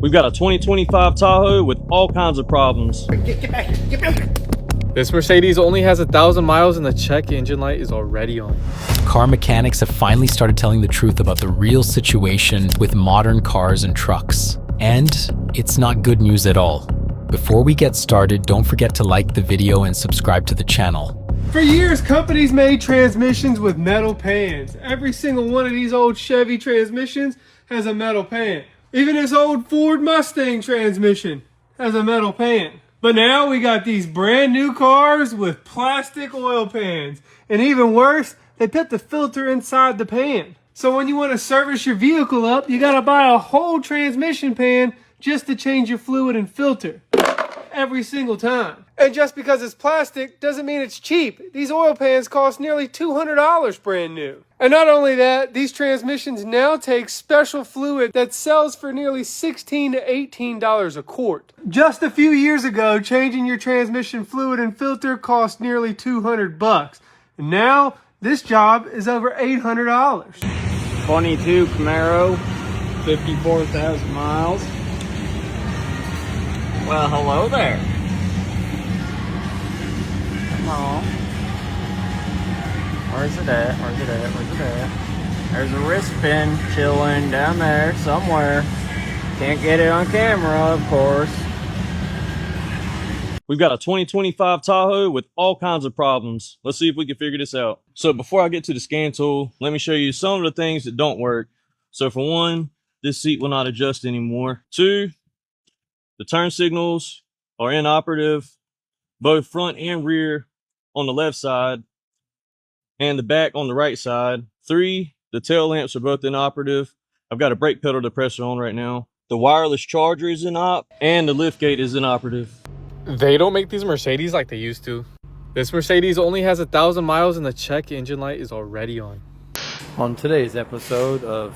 We've got a 2025 Tahoe with all kinds of problems. Get back, get back. This Mercedes only has 1,000 miles and the check engine light is already on. Car mechanics have finally started telling the truth about the real situation with modern cars and trucks. And it's not good news at all. Before we get started, don't forget to like the video and subscribe to the channel. For years, companies made transmissions with metal pans. Every single one of these old Chevy transmissions has a metal pan. Even this old Ford Mustang transmission has a metal pan. But now we got these brand new cars with plastic oil pans. And even worse, they put the filter inside the pan. So when you want to service your vehicle up, you gotta buy a whole transmission pan just to change your fluid and filter. Every single time. And just because it's plastic doesn't mean it's cheap. These oil pans cost nearly $200 brand new. And not only that, these transmissions now take special fluid that sells for nearly $16 to $18 a quart. Just a few years ago, changing your transmission fluid and filter cost nearly $200. And now, this job is over $800. 22 Camaro, 54,000 miles. Well, hello there. Come on. Where's it at? Where's it at? Where's it at? There's a wrist pin chilling down there somewhere. Can't get it on camera, of course. We've got a 2025 Tahoe with all kinds of problems. Let's see if we can figure this out. So before I get to the scan tool, let me show you some of the things that don't work. So for one, this seat will not adjust anymore. Two, the turn signals are inoperative, both front and rear on the left side and the back on the right side. Three, the tail lamps are both inoperative. I've got a brake pedal depressor on right now. The wireless charger is inop and the lift gate is inoperative. They don't make these Mercedes like they used to. This Mercedes only has 1,000 miles and the check engine light is already on. On today's episode of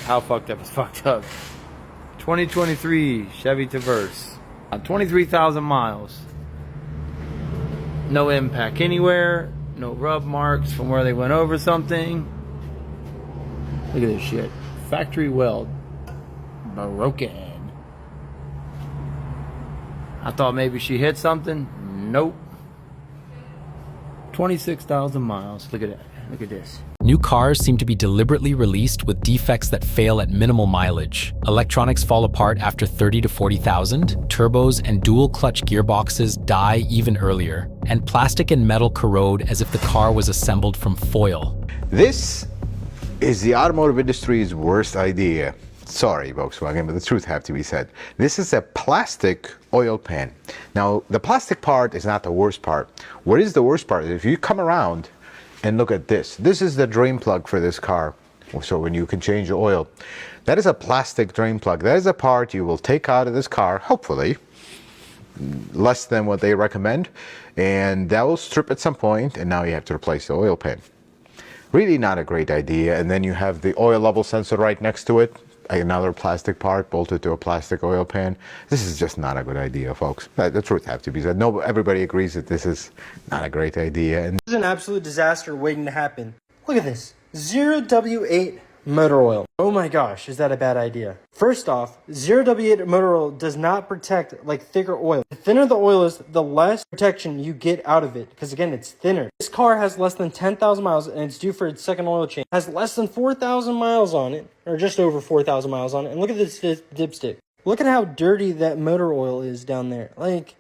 How Fucked Up is Fucked Up, 2023 Chevy Traverse, 23,000 miles. No impact anywhere, no rub marks from where they went over something. Look at this shit. Factory weld. Broken. I thought maybe she hit something. Nope. 26,000 miles. Look at that. Look at this. New cars seem to be deliberately released with defects that fail at minimal mileage. Electronics fall apart after 30 to 40,000, turbos and dual clutch gearboxes die even earlier, and plastic and metal corrode as if the car was assembled from foil. This is the automotive industry's worst idea. Sorry, Volkswagen, but the truth has to be said. This is a plastic oil pan. Now, the plastic part is not the worst part. What is the worst part is if you come around and look at this. This is the drain plug for this car. So when you can change the oil, that is a plastic drain plug. That is a part you will take out of this car, hopefully, less than what they recommend. And that will strip at some point, and now you have to replace the oil pan. Really not a great idea. And then you have the oil level sensor right next to it. Another plastic part bolted to a plastic oil pan. This is just not a good idea, folks. The truth has to be said. No, everybody agrees that this is not a great idea. And this is an absolute disaster waiting to happen. Look at this. 0W8 motor oil. Oh my gosh, is that a bad idea? First off, 0W8 motor oil does not protect like thicker oil. The thinner the oil is, the less protection you get out of it. Because again, it's thinner. This car has less than 10,000 miles and it's due for its second oil change. It has less than 4,000 miles on it. Or just over 4,000 miles on it. And look at this dipstick. Look at how dirty that motor oil is down there. Like,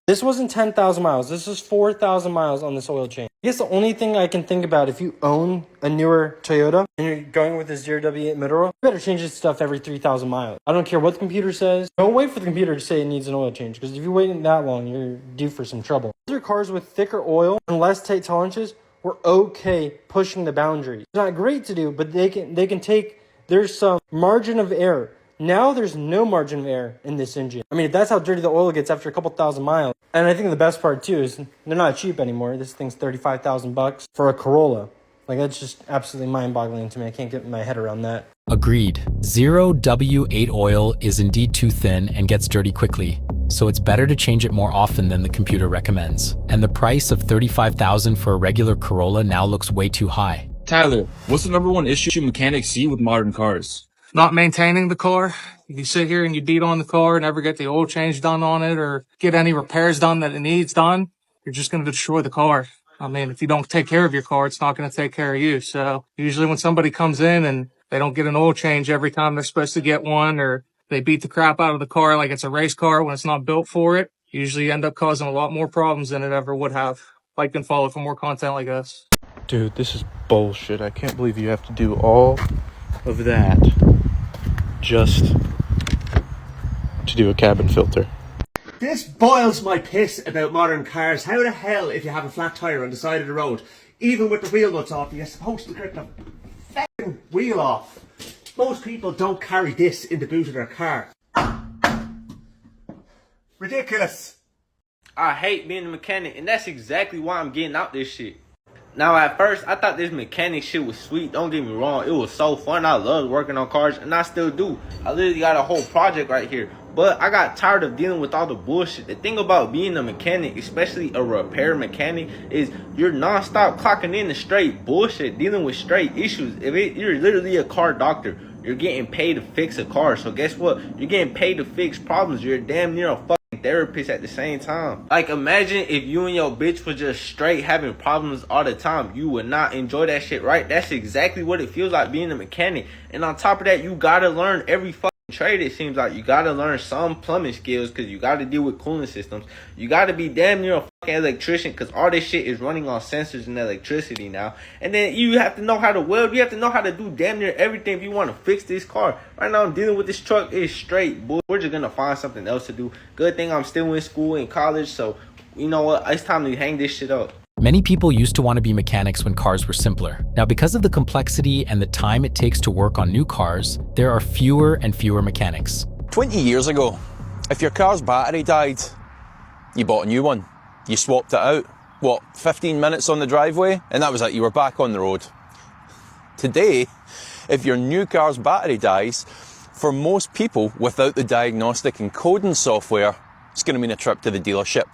this wasn't 10,000 miles. This is 4,000 miles on this oil change. I guess the only thing I can think about, if you own a newer Toyota and you're going with this 0W8 motor oil, you better change this stuff every 3,000 miles. I don't care what the computer says. Don't wait for the computer to say it needs an oil change, because if you wait that long, you're due for some trouble. Other cars with thicker oil and less tight tolerances were okay pushing the boundaries. It's not great to do, but they can take, there's some margin of error. Now there's no margin of error in this engine. I mean, that's how dirty the oil gets after a couple thousand miles. And I think the best part too is they're not cheap anymore. This thing's $35,000 for a Corolla. Like, that's just absolutely mind-boggling to me. I can't get my head around that. Agreed. 0W8 oil is indeed too thin and gets dirty quickly. So it's better to change it more often than the computer recommends. And the price of $35,000 for a regular Corolla now looks way too high. Tyler, what's the #1 issue mechanics see with modern cars? not maintaining the car. If you sit here and you beat on the car, never get the oil change done on it or get any repairs done that it needs done, you're just going to destroy the car. I mean, if you don't take care of your car, it's not going to take care of you. So usually when somebody comes in and they don't get an oil change every time they're supposed to get one, or they beat the crap out of the car like it's a race car when it's not built for it, usually end up causing a lot more problems than it ever would have. Like and follow for more content like this. Dude, this is bullshit. I can't believe you have to do all of that just to do a cabin filter. This boils my piss about modern cars. How the hell, if you have a flat tyre on the side of the road, even with the wheel nuts off, you're supposed to grip the fucking wheel off? Most people don't carry this in the boot of their car. Ridiculous. I hate being a mechanic, and that's exactly why I'm getting out this shit. Now, at first, I thought this mechanic shit was sweet. Don't get me wrong. It was so fun. I loved working on cars, and I still do. I literally got a whole project right here. But I got tired of dealing with all the bullshit. The thing about being a mechanic, especially a repair mechanic, is you're non-stop clocking in the straight bullshit, dealing with straight issues. You're literally a car doctor. You're getting paid to fix a car. So guess what? You're getting paid to fix problems. You're damn near a fucking therapist at the same time. Like, imagine if you and your bitch was just straight having problems all the time. You would not enjoy that shit, right? That's exactly what it feels like being a mechanic. And on top of that, you gotta learn every fucking trade. It seems like you gotta learn some plumbing skills because you gotta deal with cooling systems. You gotta be damn near a fucking electrician because all this shit is running on sensors and electricity now. And then you have to know how to weld. You have to know how to do damn near everything if you want to fix this car. Right now I'm dealing with this truck. It's straight bull. We're just gonna find something else to do. Good thing I'm still in school, in college, so you know what, it's time to hang this shit up. Many people used to want to be mechanics when cars were simpler. Now, because of the complexity and the time it takes to work on new cars, there are fewer and fewer mechanics. 20 years ago, if your car's battery died, you bought a new one. You swapped it out. 15 minutes on the driveway? And that was it, you were back on the road. Today, if your new car's battery dies, for most people without the diagnostic and coding software, it's going to mean a trip to the dealership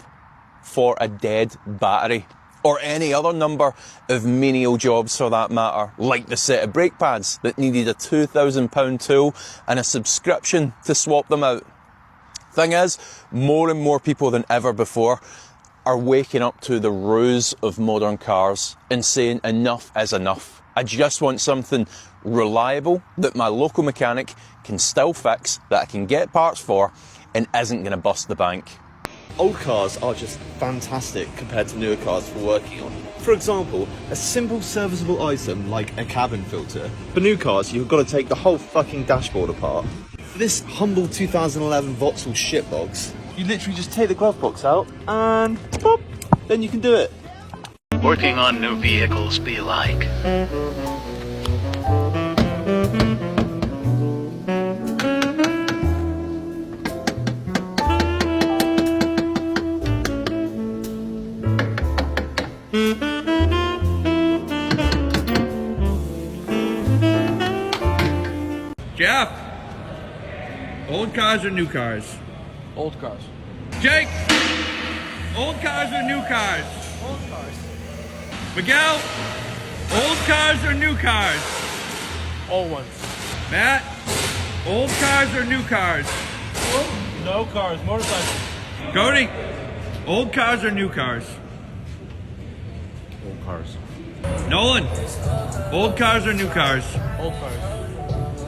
for a dead battery. Or any other number of menial jobs for that matter, like the set of brake pads that needed a £2,000 tool and a subscription to swap them out. Thing is, more and more people than ever before are waking up to the ruse of modern cars and saying enough is enough. I just want something reliable that my local mechanic can still fix, that I can get parts for, and isn't going to bust the bank. Old cars are just fantastic compared to newer cars for working on. For example, a simple serviceable item like a cabin filter. For new cars, you've got to take the whole fucking dashboard apart. For this humble 2011 Vauxhall shitbox, you literally just take the glove box out and pop, then you can do it. Working on new vehicles be like. Jeff, old cars or new cars? Old cars. Jake, old cars or new cars? Old cars. Miguel, old cars or new cars? Old ones. Matt, old cars or new cars? No cars, motorcycles. Cody, old cars or new cars? Old cars. Nolan, old cars or new cars? Old cars.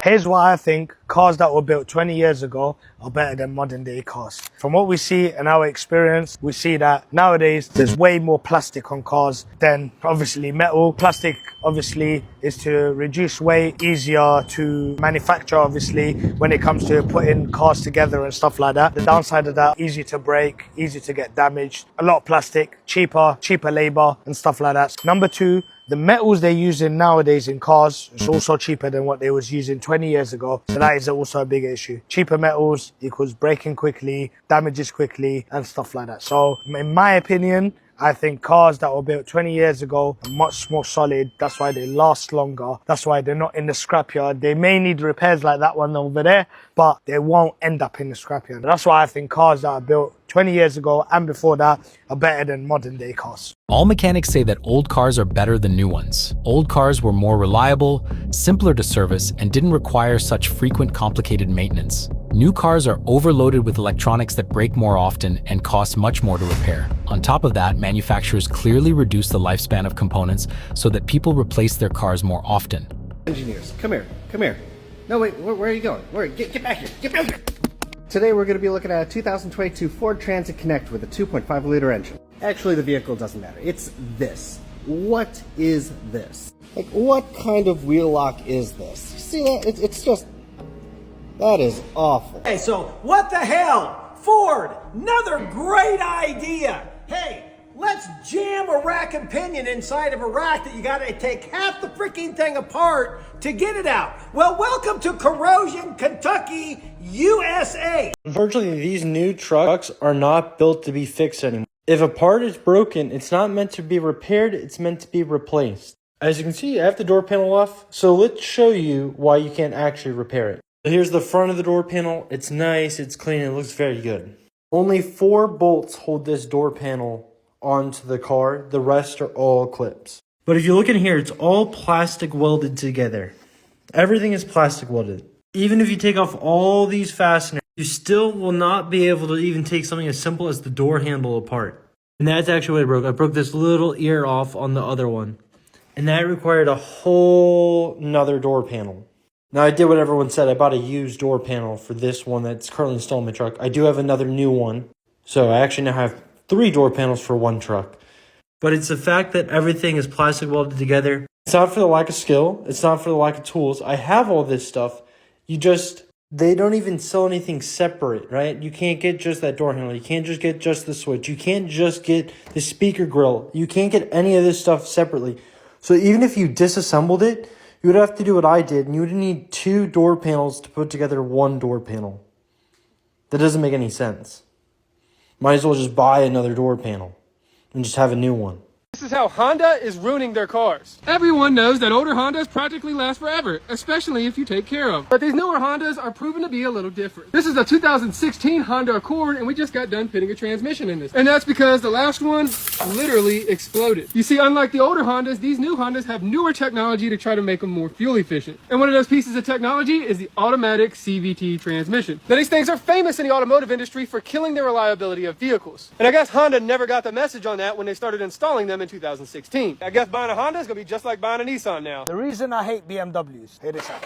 Here's why I think cars that were built 20 years ago are better than modern day cars. From what we see in our experience, we see that nowadays there's way more plastic on cars than obviously metal. Plastic obviously is to reduce weight, easier to manufacture obviously when it comes to putting cars together and stuff like that. The downside of that, easy to break, easy to get damaged. A lot of plastic, cheaper labor and stuff like that. Number two, the metals they're using nowadays in cars is also cheaper than what they was using 20 years ago. So that is also a big issue. Cheaper metals equals breaking quickly, damages quickly and stuff like that. So in my opinion, I think cars that were built 20 years ago are much more solid. That's why they last longer. That's why they're not in the scrapyard. They may need repairs like that one over there, but they won't end up in the scrapyard. That's why I think cars that are built 20 years ago and before that are better than modern day cars. All mechanics say that old cars are better than new ones. Old cars were more reliable, simpler to service, and didn't require such frequent complicated maintenance. New cars are overloaded with electronics that break more often and cost much more to repair. On top of that, manufacturers clearly reduce the lifespan of components so that people replace their cars more often. Engineers, come here, come here. No, wait, where are you going? Get back here, get back here! Today we're going to be looking at a 2022 Ford Transit Connect with a 2.5 liter engine. Actually, the vehicle doesn't matter. It's this. What is this? Like, what kind of wheel lock is this? You see that? It's just... that is awful. Hey, so what the hell? Ford, another great idea. Hey, let's jam a rack and pinion inside of a rack that you gotta take half the freaking thing apart to get it out. Well, welcome to Corrosion, Kentucky, USA. Unfortunately, these new trucks are not built to be fixed anymore. If a part is broken, it's not meant to be repaired, it's meant to be replaced. As you can see, I have the door panel off, so let's show you why you can't actually repair it. Here's the front of the door panel. It's nice, it's clean, it looks very good. Only 4 bolts hold this door panel onto the car. The rest are all clips. But if you look in here, it's all plastic welded together. Everything is plastic welded. Even if you take off all these fasteners, you still will not be able to even take something as simple as the door handle apart. And that's actually what I broke. I broke this little ear off on the other one. And that required a whole nother door panel. Now, I did what everyone said. I bought a used door panel for this one that's currently installed in my truck. I do have another new one. So I actually now have 3 door panels for 1 truck. But it's the fact that everything is plastic welded together. It's not for the lack of skill. It's not for the lack of tools. I have all this stuff. They don't even sell anything separate, right? You can't get just that door handle. You can't just get just the switch. You can't just get the speaker grill. You can't get any of this stuff separately. So even if you disassembled it, you would have to do what I did, and you would need 2 door panels to put together 1 door panel. That doesn't make any sense. Might as well just buy another door panel and just have a new one. This is how Honda is ruining their cars. Everyone knows that older Hondas practically last forever, especially if you take care of them. But these newer Hondas are proven to be a little different. This is a 2016 Honda Accord, and we just got done fitting a transmission in this. And that's because the last one literally exploded. You see, unlike the older Hondas, these new Hondas have newer technology to try to make them more fuel efficient. And one of those pieces of technology is the automatic CVT transmission. Now, these things are famous in the automotive industry for killing the reliability of vehicles. And I guess Honda never got the message on that when they started installing them in 2016. I guess buying a Honda is going to be just like buying a Nissan now. The reason I hate BMWs, hear this out.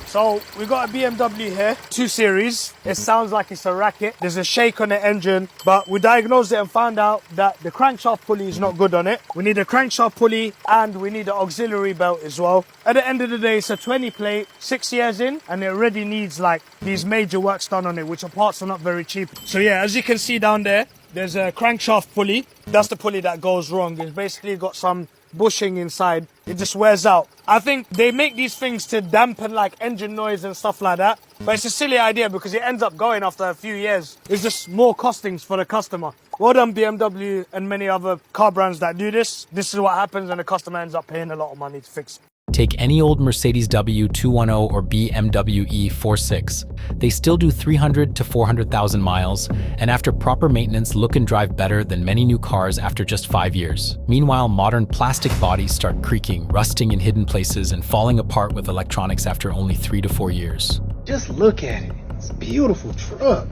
So we got a BMW here, 2 Series. It sounds like it's a racket. There's a shake on the engine, but we diagnosed it and found out that the crankshaft pulley is not good on it. We need a crankshaft pulley and we need an auxiliary belt as well. At the end of the day, it's a 20 plate, 6 years in, and it already needs like these major works done on it, which are parts are not very cheap. So yeah, as you can see down there, there's a crankshaft pulley. That's the pulley that goes wrong. It's basically got some bushing inside. It just wears out. I think they make these things to dampen like engine noise and stuff like that. But it's a silly idea because it ends up going after a few years. It's just more costings for the customer. Well done BMW and many other car brands that do this. This is what happens and the customer ends up paying a lot of money to fix it. Take any old Mercedes W210 or BMW E46. They still do 300 to 400,000 miles, and after proper maintenance look and drive better than many new cars after just 5 years. Meanwhile, modern plastic bodies start creaking, rusting in hidden places, and falling apart with electronics after only 3 to 4 years. Just look at it. It's a beautiful truck.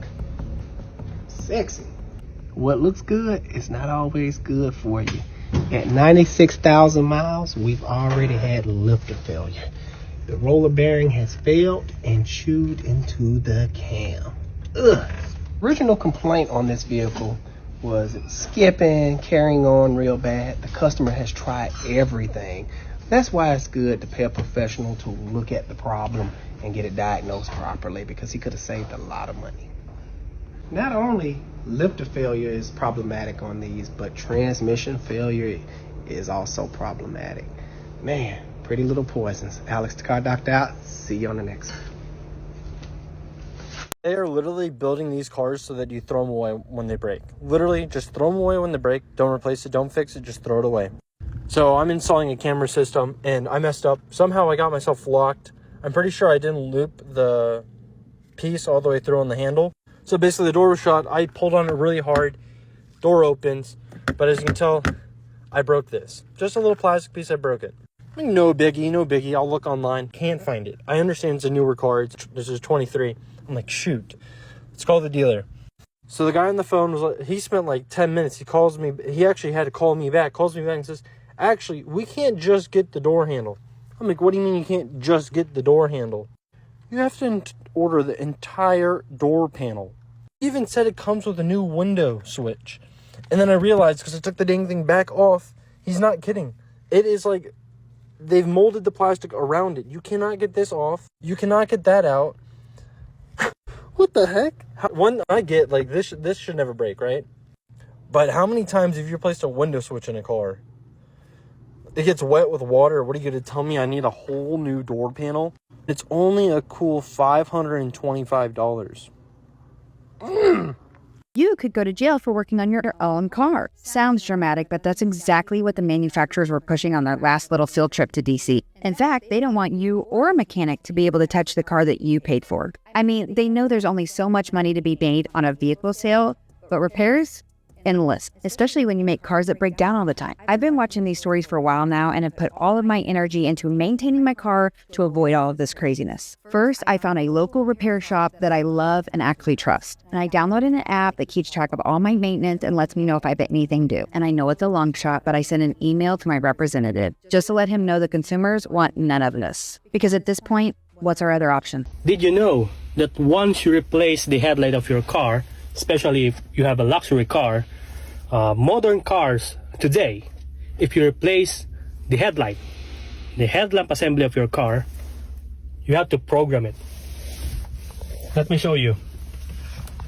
Sexy. What looks good is not always good for you. At 96,000 miles, we've already had lifter failure. The roller bearing has failed and chewed into the cam. Ugh. Original complaint on this vehicle was skipping, carrying on real bad. The customer has tried everything. That's why it's good to pay a professional to look at the problem and get it diagnosed properly, because he could have saved a lot of money. Not only lifter failure is problematic on these, but transmission failure is also problematic. Man, pretty little poisons. Alex the Car Doctor out. See you on the next one. They are literally building these cars so that you throw them away when they break. Literally, just throw them away when they break. Don't replace it, don't fix it, just throw it away. So I'm installing a camera system, and I messed up. Somehow I got myself locked. I'm pretty sure I didn't loop the piece all the way through on the handle. So basically the door was shut. I pulled on it really hard. Door opens. But as you can tell, I broke this. Just a little plastic piece, I broke it. I mean, no biggie, no biggie. I'll look online. Can't find it. I understand it's a newer car. This is 23. I'm like, shoot. Let's call the dealer. So the guy on the phone was like, he spent like 10 minutes. He calls me. He actually had to call me back. Calls me back and says, actually, we can't just get the door handle. I'm like, what do you mean you can't just get the door handle? You have to order the entire door panel. He even said it comes with a new window switch. And then I realized, because I took the dang thing back off, he's not kidding. It is like, they've molded the plastic around it. You cannot get this off. You cannot get that out. What the heck? One, I get, like, this should never break, right? But how many times have you replaced a window switch in a car? It gets wet with water. What are you going to tell me? I need a whole new door panel? It's only a cool $525. You could go to jail for working on your own car. Sounds dramatic, but that's exactly what the manufacturers were pushing on their last little field trip to DC. In fact, they don't want you or a mechanic to be able to touch the car that you paid for. I mean, they know there's only so much money to be made on a vehicle sale, but repairs? Endless, especially when you make cars that break down all the time. I've been watching these stories for a while now and have put all of my energy into maintaining my car to avoid all of this craziness. First, I found a local repair shop that I love and actually trust. And I downloaded an app that keeps track of all my maintenance and lets me know if I have anything due. And I know it's a long shot, but I sent an email to my representative just to let him know the consumers want none of this. Because at this point, what's our other option? Did you know that once you replace the headlight of your car, especially if you have a luxury car, modern cars today, if you replace the headlamp assembly of your car, you have to program it. Let me show you.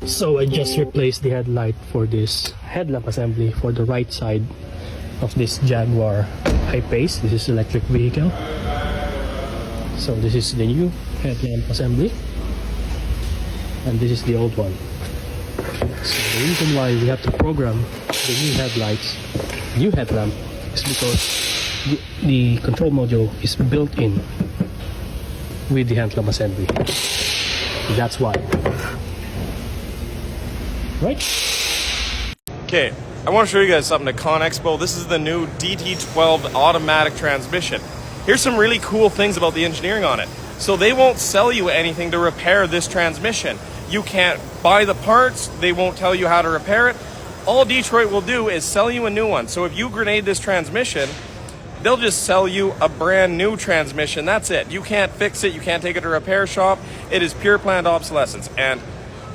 So I just replaced the headlight for this headlamp assembly for the right side of this Jaguar I-Pace. This is electric vehicle. So this is the new headlamp assembly, and this is the old one. So the reason why we have to program the new headlamp, is because the control module is built in with the headlamp assembly. That's why. Right? Okay, I want to show you guys something at Con Expo. This is the new DT12 automatic transmission. Here's some really cool things about the engineering on it. So they won't sell you anything to repair this transmission. You can't buy the parts, they won't tell you how to repair it. All Detroit will do is sell you a new one. So if you grenade this transmission, they'll just sell you a brand new transmission. That's it. You can't fix it, you can't take it to a repair shop. It is pure planned obsolescence. And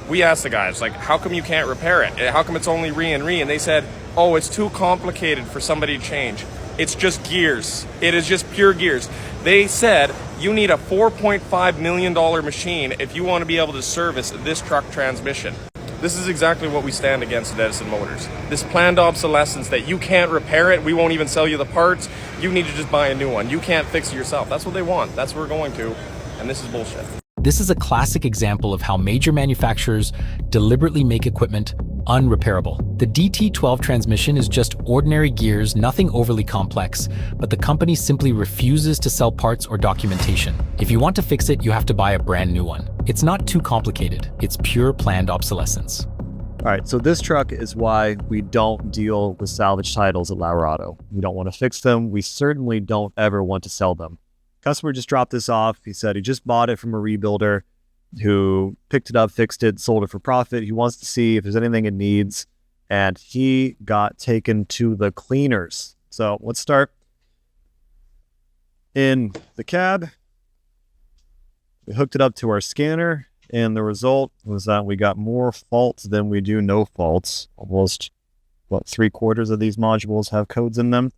we asked the guys, like, how come you can't repair it? How come it's only re and re? And they said, oh, it's too complicated for somebody to change. It's just gears. It is just pure gears. They said you need a $4.5 million machine if you want to be able to service this truck transmission. This is exactly what we stand against at Edison Motors. This planned obsolescence that you can't repair it, we won't even sell you the parts, you need to just buy a new one. You can't fix it yourself. That's what they want. That's what we're going to. And this is bullshit. This is a classic example of how major manufacturers deliberately make equipment unrepairable. The DT12 transmission is just ordinary gears, nothing overly complex, but the company simply refuses to sell parts or documentation. If you want to fix it, you have to buy a brand new one. It's not too complicated. It's pure planned obsolescence. All right, so this truck is why we don't deal with salvage titles at Lauer Auto. We don't want to fix them. We certainly don't ever want to sell them. Customer just dropped this off. He said he just bought it from a rebuilder who picked it up, fixed it, sold it for profit. He wants to see if there's anything it needs, and he got taken to the cleaners. So let's start in the cab. We hooked it up to our scanner, and the result was that we got more faults than we do no faults. Almost, what, 3/4 of these modules have codes in them,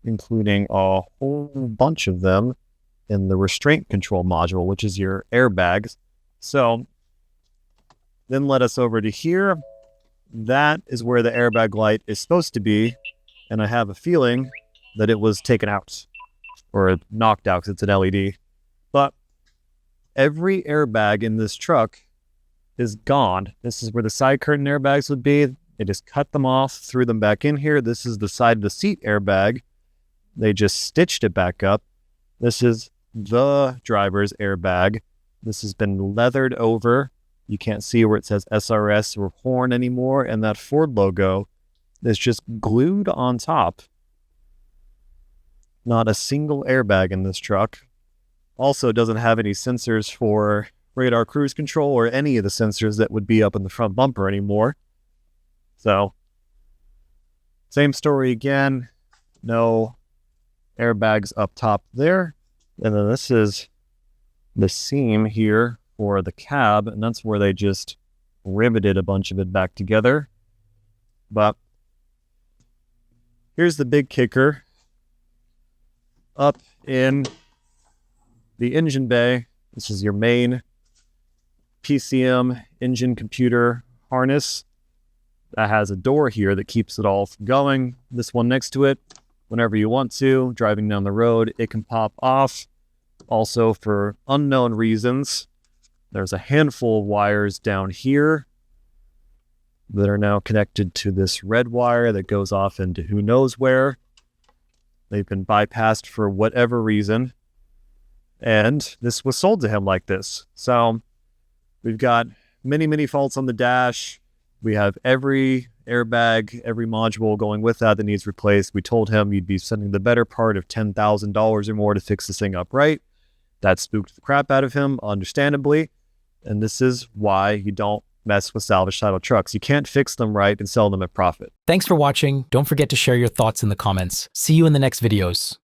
including a whole bunch of them in the restraint control module, which is your airbags. So then let us over to here. That is where the airbag light is supposed to be, and I have a feeling that it was taken out or knocked out because it's an LED. But every airbag in this truck is gone. This is where the side curtain airbags would be. They just cut them off, threw them back in here. This is the side of the seat airbag. They just stitched it back up. This is the driver's airbag. This has been leathered over. You can't see where it says SRS or horn anymore, and that Ford logo is just glued on top. Not a single airbag in this truck. Also doesn't have any sensors for radar cruise control or any of the sensors that would be up in the front bumper anymore. So, same story again. No airbags up top there. And then this is the seam here for the cab, and that's where they just riveted a bunch of it back together. But here's the big kicker. Up in the engine bay, this is your main PCM engine computer harness that has a door here that keeps it all from going. This one next to it, whenever you want to, driving down the road, it can pop off. Also, for unknown reasons, there's a handful of wires down here that are now connected to this red wire that goes off into who knows where. They've been bypassed for whatever reason. And this was sold to him like this. So we've got many, many faults on the dash. We have every airbag, every module going with that needs replaced. We told him you'd be spending the better part of $10,000 or more to fix this thing up right. That spooked the crap out of him, understandably. And this is why you don't mess with salvage title trucks. You can't fix them right and sell them at profit. Thanks for watching. Don't forget to share your thoughts in the comments. See you in the next videos.